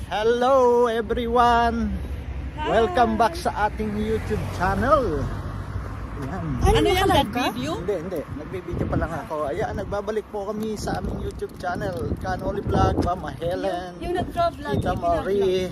Hello everyone! Hi. Welcome back sa ating YouTube channel. Ayan. Ano yan? Nag-video? Hindi. Nagbibideo pa lang ako. Ayan, nagbabalik po kami sa aming YouTube channel. Canoli Vlog, Mama Helen, yung nag-vlog, Tita Marie.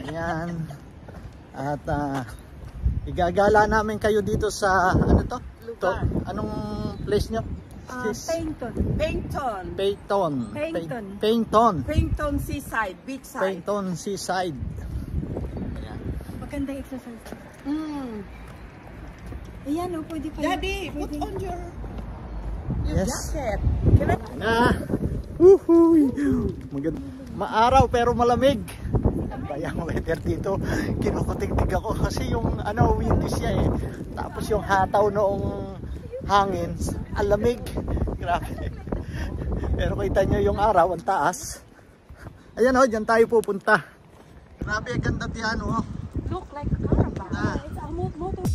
Ayan. At igagala namin kayo dito sa, ano to? Lugar. Anong place nyo? Painton Seaside, Beachside. Painton Seaside. Ayan. Maganda exercise. Ayan, oh, pwede pa. Daddy, put on your jacket. Maganda. Maaraw pero malamig. Bayang weather dito. Kinukutig-tig ako kasi yung windy siya eh. Tapos yung hataw noong hangin, ang lamig. Grabe. Pero kita nyo yung araw, ang taas. Ayan o, dyan tayo pupunta. Grabe, ang ganda diyan o. Look like a caravan. It's a motor.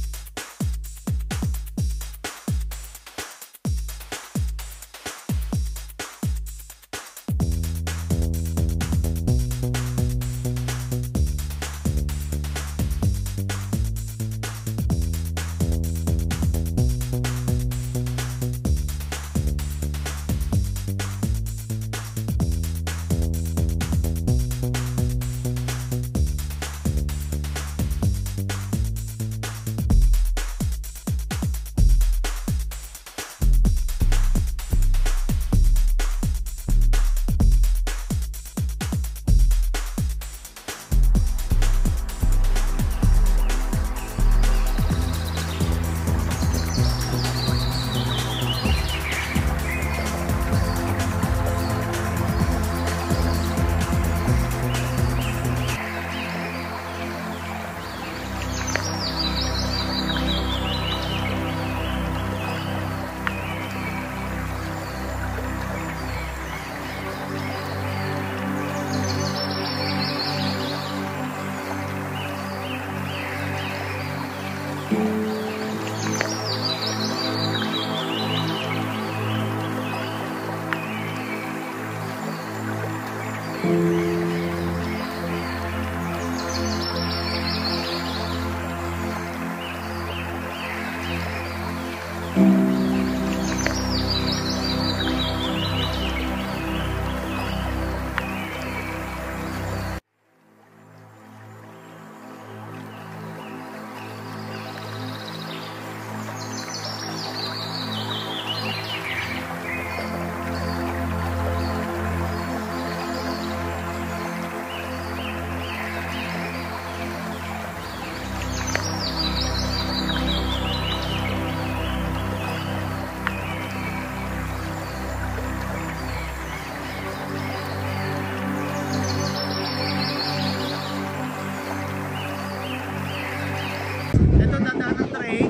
Ito dadaan ng train.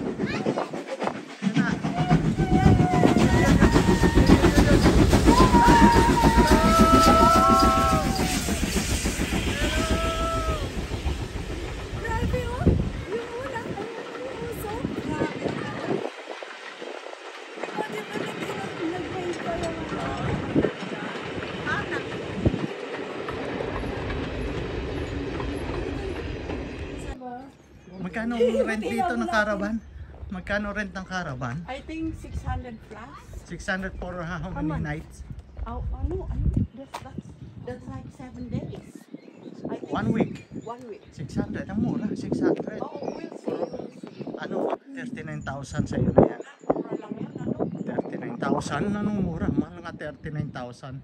Grabe, oh. Yung ulang usok. Grabe. Nag-raise pa yung Magkano rent dito ng caravan? Magkano rent ng caravan? I think 600 plus. 600 for how many nights? Oh, that's like 7 days. I think 1 week. 1 week. 600, ang mura, 600. Oh, we'll see. 39,000 sa iyo na yan. Mura lang yan, 39,000, anong mura? Mahal nga 39,000.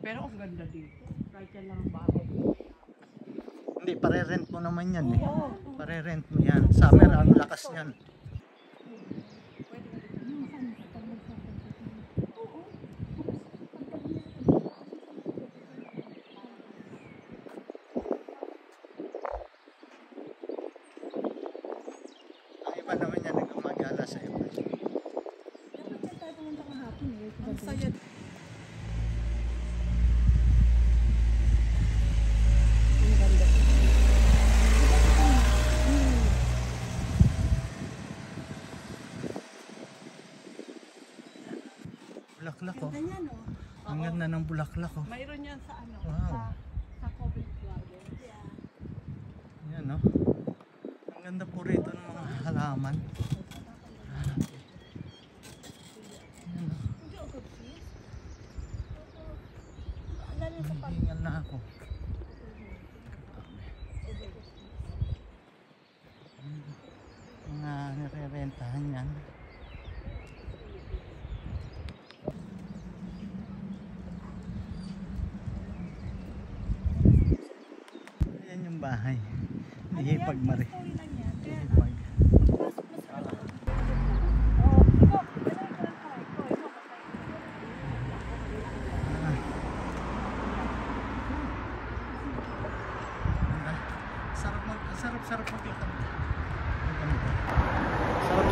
Pero ang ganda dito. Kahit yan lang ang bago. Hindi, pare-rent mo naman yan eh. Pare-rent mo yan. Summer, ang lakas yan. Ang iba naman yan, nagumagala sa iyo. Ang saya. Bulaklak oh. Ganyan, oh. Ang ganda ng bulaklak oh. Mayroon yan sa ano? Wow. Sa Coventry. ganda po rito ng mga halaman. Hingal na ako. Mga nire-rentahan yan. Ayan yung bahay. Hihipag mari. Hihipag. Sarap maglakad.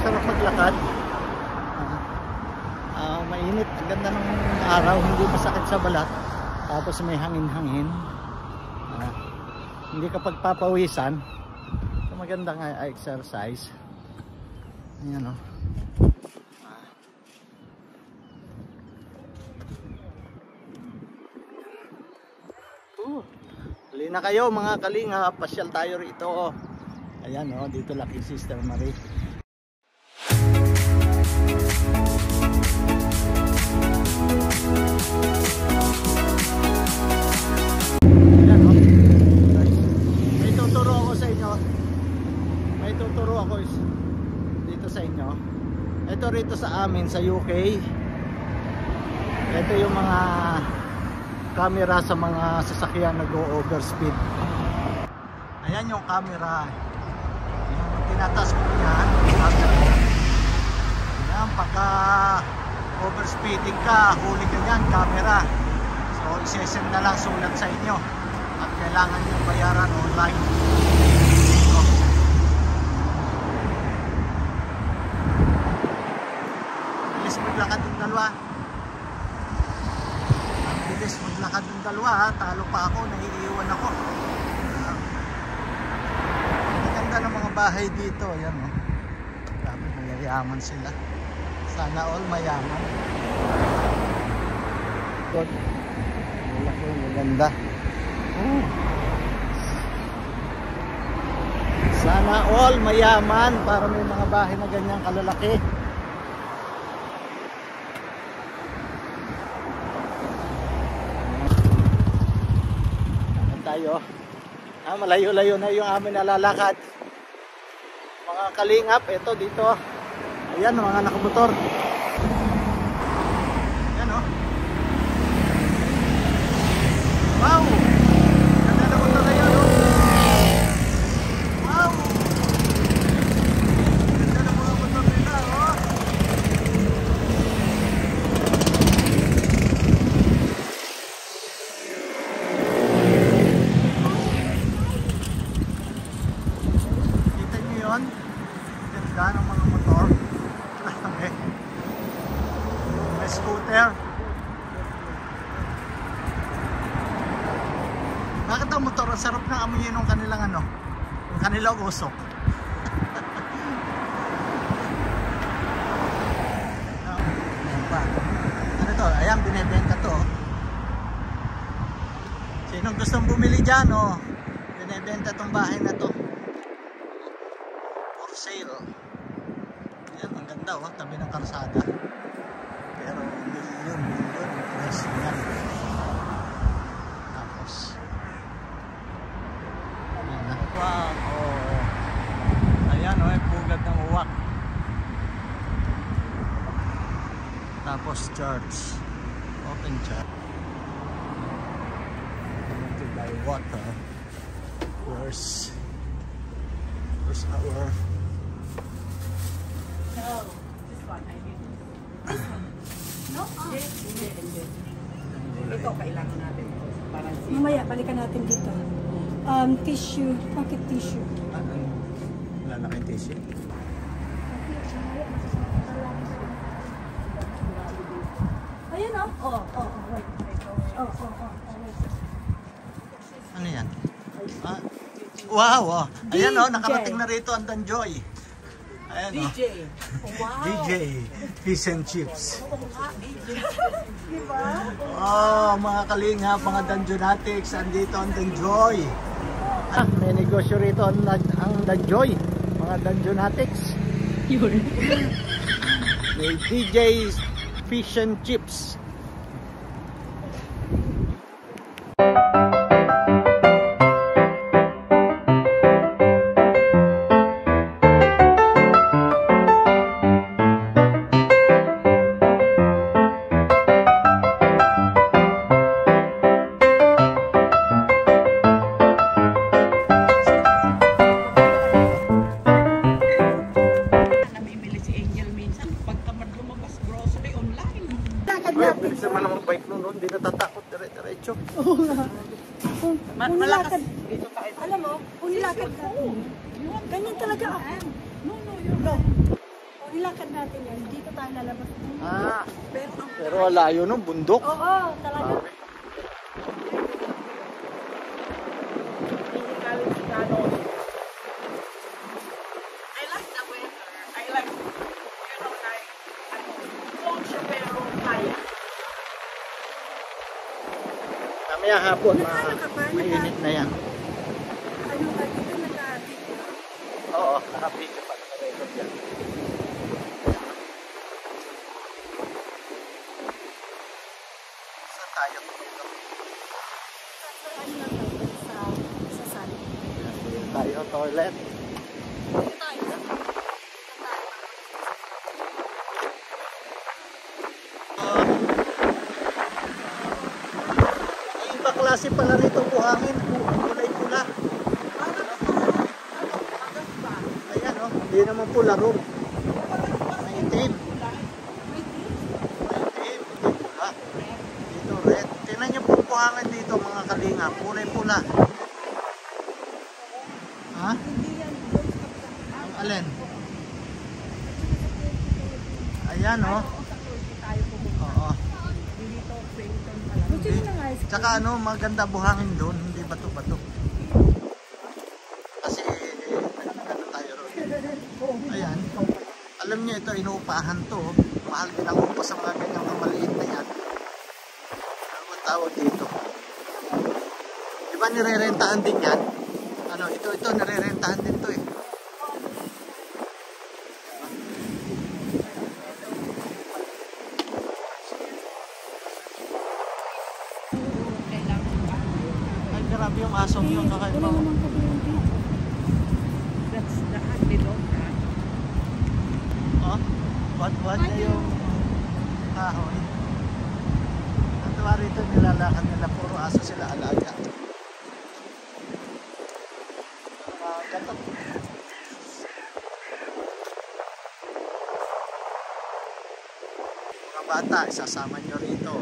Sarap maglakad. Mainit. Ang ganda ng araw. Hindi masakit sa balat. Tapos may hangin-hangin. Hindi ka pagpapawisan. So, magandang exercise. Ayan o. Huli na kayo mga kalinga. Pasyal tayo rito. Ayan o. Dito laki Sister Marie. Dito sa inyo. Ito rito sa amin sa UK. Ito yung mga camera sa mga sasakyan na go overspeed. Ayan yung camera. Yung tinataas ko yan, camera. Ayan, pagka overspeeding ka, huli ka yan, camera. So isesend na lang sulat sa inyo. At kailangan nyo bayaran online. Maglakad yung dalawa. Ang bilis maglakad yung dalawa ha. Talo pa ako, naiiwan ako. Ang ganda ng mga bahay dito. Ayan o. Grabe, mayayaman sila. Sana all mayaman. Good. Malaki, maganda. Sana all mayaman para may mga bahay na ganyang kalalaki. Malayo-layo na yung amin nalalakad. Mga kalingap, ito dito. Ayan mga nakamotor. Ayan o. Wow! Ganda na motor na yun o. Wow! Ganda na mga motor nila o. Ganda ng mga motor. May scooter. Bakit ang motor? Ang sarap ng amoy ng kanilang ano, yung kanilang usok. Ano to? Ayan, binibenta to. Sinong gustong bumili dyan o? Binibenta tong bahay na to. Sale. Ayan, ang ganda oh, tabi ng kalsada. Pero milyon yung price niyan. Tapos ayan na. Wow, oh. Ayan oh, pugad ng uwak. Tapos church, open church. To buy water. Where's our This one, I need. This one. No? Hindi. Ito, kailangan natin. Parang Mamaya, balikan natin dito. Tissue, pocket tissue. Wala na kayong tissue? Ayan o. Wait. Ano yan? Wow! Oh. Ayan o, nakarating na rito ang Danjoy. Ayan o. DJ. Wow. DJ. Fish and chips. Diba? Oh, mga kalinga, mga Danjonatics, andito ang Danjoy. May negosyo rito ang Danjoy. mga Dungeonatics. May DJ's Fish and Chips. Namimili si Angel minsan pagtamad lumabas grocery online. Ay, bilis naman ang bike noon, hindi natatakot dire-diretso. Oo nga. Kung Malakas nilakad, dito tayo. alam mo, kung nilakad natin, ganyan talaga ako. No, yun. No. Kung nilakad natin yan, dito tayo lalabas. Ah, Pero pero layo nung bundok. Oo, talaga. I like the weather. I like, like, long siya pero kaya. Mamaya hapon, Nag-ano ka ba? mainit na yan. Ano ka dito nag-video? Oo, nakapito pa. Nakarecord yan. Saan tayo? Ano na to? Sa sun. Tayo, toilet. Dito tayo. Ay, iba klase pala rito buhangin. Kulay pula. Ayan o, hindi naman pula ro. Maitim. Maitim, hindi pula. Dito red. Tingnan niyo po buhangin dito mga kalinga. Kulay pula. Ha? Ang alin? Ayan o. Oo. Gusto mo ng ice cream? Tsaka ano, maganda buhangin doon, hindi bato-bato. Kasi, ano tayo ron. Ayan. Alam niyo ito, inuupahan to. Mahal din ang upa sa mga ganyang maliit na yan. Ano ang tawag dito? Di ba nirerentahan din yan? Ano, ito, nirerentahan din to eh. Ay, grabe yung asong yun. Kakaiba. Wala naman kuryente. That's the ugly dog, right? Oh, what na yung kahoy. Natuwa rito nilalakad nila, puro aso sila alaga. Mga gatot. Mga bata, isasama nyo rito.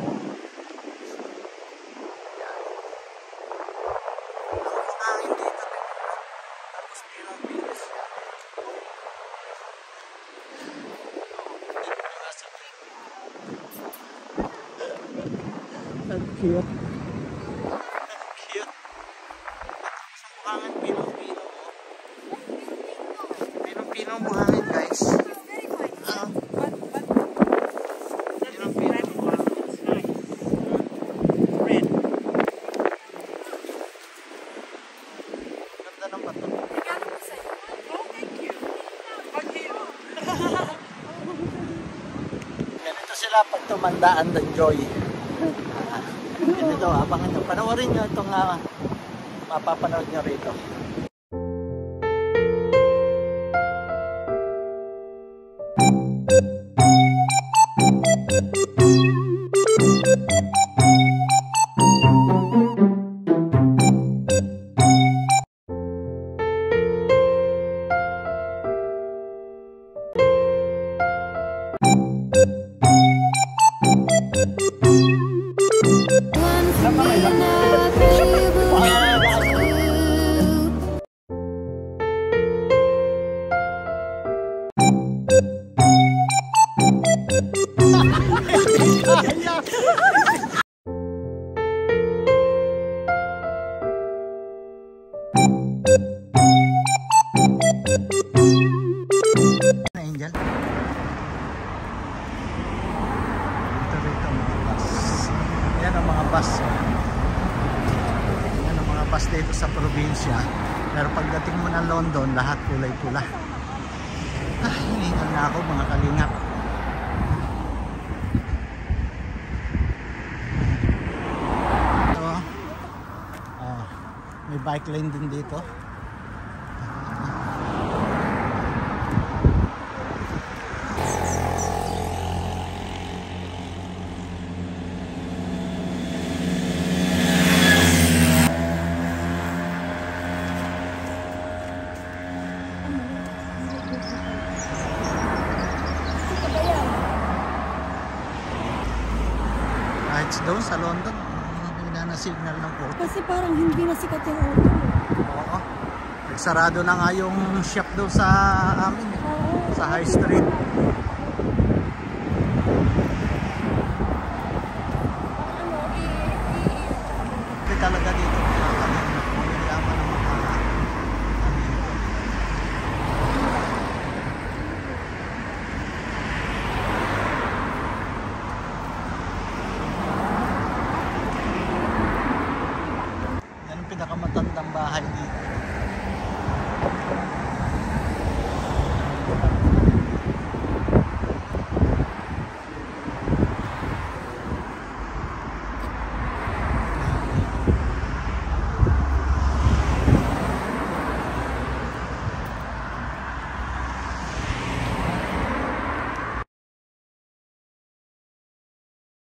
Yan. Ang hangin dito. Tapos pinong-pilis yan. Ang cute. Ang cute. Isang buhangin pinong-pino mo. Pinong-pinong buhangin guys. Ah, pinong-pinong buhangin. It's nice. Red. Ganda ng bato. Regalo ko sa'yo. Oh, thank you. Okay. Ganito sila pag tumandaan ng Joy. Ganito, abangan nyo. Panoorin nyo itong mapapanood nyo rito. Angel. Ito mga bus. Yan ang mga bus. Yan ang mga bus dito sa probinsya. Pero pagdating mo ng London, lahat kulay pula. Hinihingal na ako mga kalingap. Ito, may bike lane din dito. Lights doon sa London, hindi na signal ng photo. Kasi parang hindi na sikat yung auto. Oo. Nagsarado na nga yung shop doon sa amin, Oo. sa High Street.